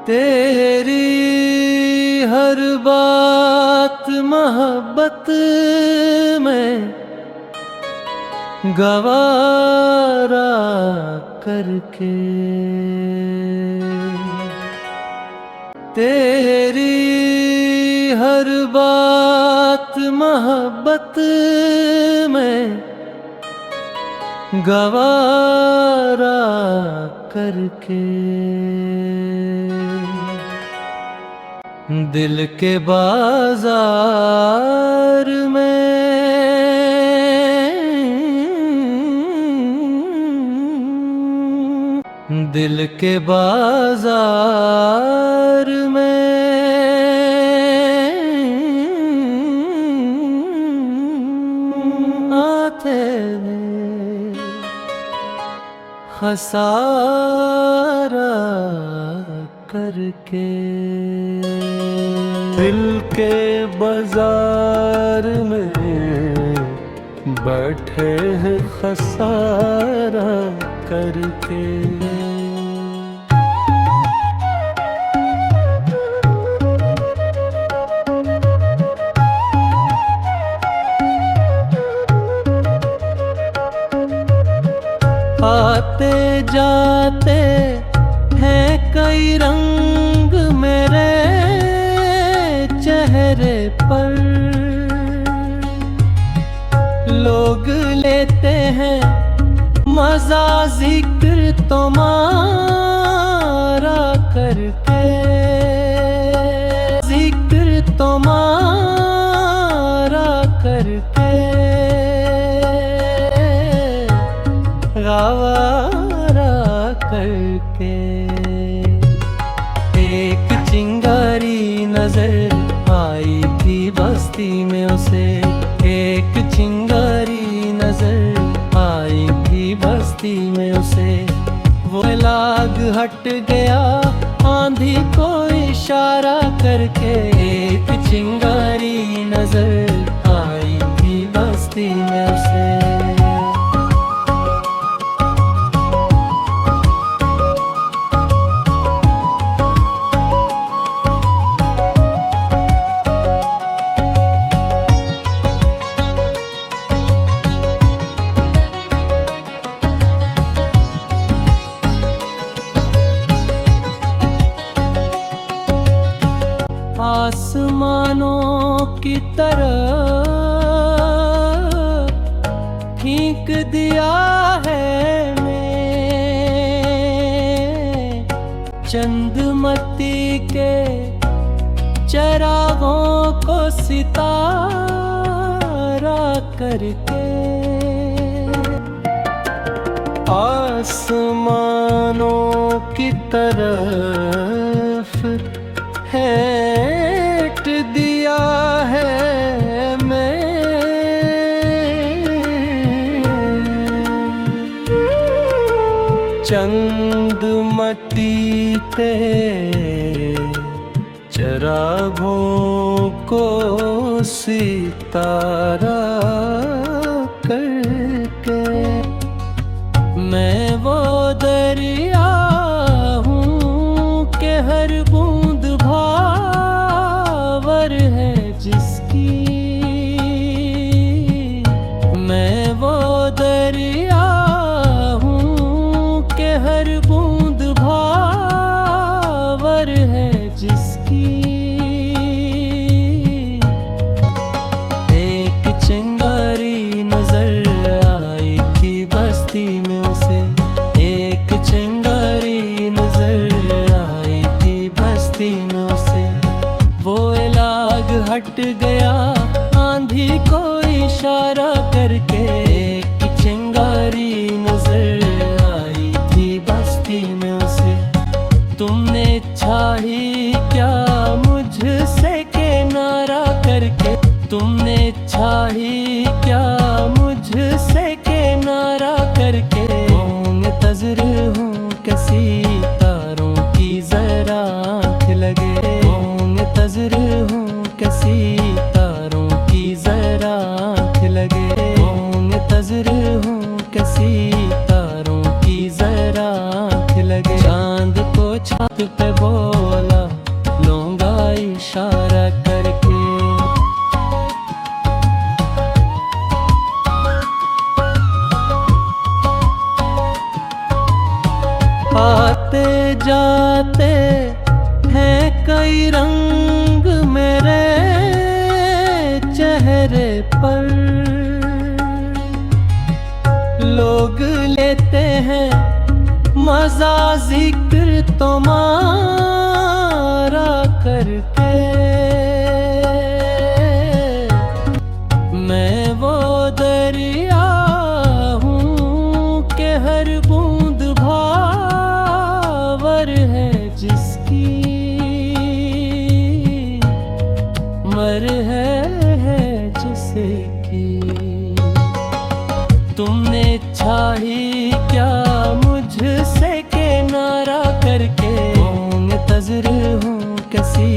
तेरी हर बात मोहब्बत में गवारा करके, तेरी हर बात मोहब्बत में गवारा करके, दिल के बाजार में दिल के बाजार में आते खसारा करके, दिल के बाजार में बैठे हैं खसारा करके। आते जाते हैं कई रंग मेरे चेहरे पर, लोग लेते हैं मजा जिक्र तुम्हारा करके, जिक्र तुम्हारा करके, गवारा करके। एक चिंगारी नजर आई थी बस्ती में उसे, एक चिंगारी नजर आई थी बस्ती में उसे, वो लाग हट गया आंधी को इशारा करके। एक चिंगारी नजर आई थी बस्ती में उसे। आसमानों की तरह खींच दिया है मैं, चंदमती के चरागों को सितारा करके। आसमानों की तरफ हेट दिया है मैं, चंदमती ते चरागों को सितारा करके। मैं वो दरिया हूँ कि हर बूंद भावर है जिसकी, मैं वो दरिया हूँ कि हर बूंद भावर है जिसकी। एक चिंगारी नजर आई थी बस्ती में उसे, एक चिंगारी नजर आई थी बस्ती में उसे, वो लाग हट गया आंधी को इशारा करके। एक चिंगारी नजर आई थी बस्ती में उसे, तुमने चाही क्या मुझसे के नारा करके, तुमने चाही क्या बोला लूंगा इशारा करके। आते जाते हैं कई रंग मेरे चेहरे पर, लोग लेते हैं मजा जिक्र तुम्हारा करके। मैं वो दरिया हूँ कि हर बूंद भावर है जिसकी मर है जिसे की। तुमने चाही क्या मुझसे के नारा करके, मुंतज़िर हूँ किसी